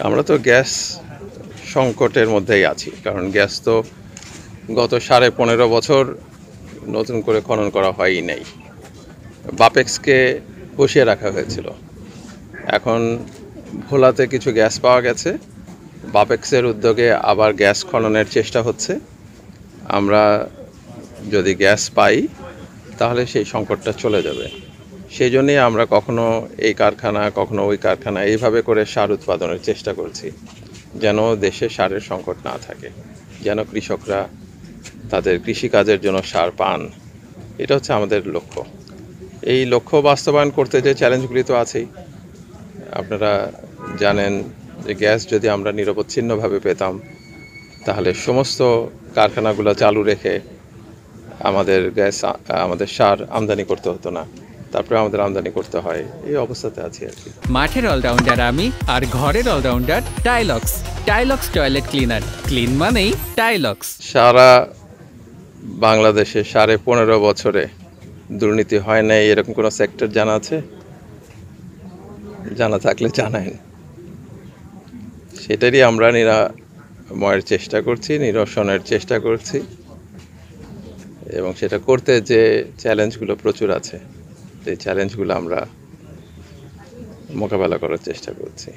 আমরা তো গ্যাস সংকটের মধ্যেই আছি, কারণ গ্যাস তো গত 15.5 বছর নতুন করে খনন করা হয়ই নাই। বাপেক্সকে বসিয়ে রাখা হয়েছিল। এখন ভোলাতে কিছু গ্যাস পাওয়া গেছে, বাপেক্সের উদ্যোগে আবার গ্যাস খননের চেষ্টা হচ্ছে। আমরা যদি গ্যাস পাই তাহলে সেই সংকটটা চলে যাবে। সেই জন্যই আমরা কখনো এই কারখানা কখনো ওই কারখানা এইভাবে করে সার উৎপাদনের চেষ্টা করছি, যেন দেশে সারের সংকট না থাকে, যেন কৃষকরা তাদের কৃষিকাজের জন্য সার পান। এটা হচ্ছে আমাদের লক্ষ্য। এই লক্ষ্য বাস্তবায়ন করতে যে চ্যালেঞ্জগুলি তো আছেই। আপনারা জানেন যে গ্যাস যদি আমরা নিরবচ্ছিন্নভাবে পেতাম তাহলে সমস্ত কারখানাগুলো চালু রেখে আমাদের সার আমদানি করতে হতো না। তারপরে আমাদের আমদানি করতে হয়, এই অবস্থাতে আছি আর কি। মাঠের অলরাউন্ডার আমি, আর ঘরের allrounder Tilex. Tilex toilet cleaner, clean মানেই টাইলক্স। সারা বাংলাদেশে 15.5 বছরে দুর্নীতি হয় নাই এরকম কোনো সেক্টর জানা আছে? জানা থাকলে জানায়েন। সেটারই আমরা নিরাময়ের চেষ্টা করছি, নিরসনের চেষ্টা করছি, এবং সেটা করতে যে চ্যালেঞ্জগুলো প্রচুর আছে, সেই চ্যালেঞ্জগুলো আমরা মোকাবেলা করার চেষ্টা করছি।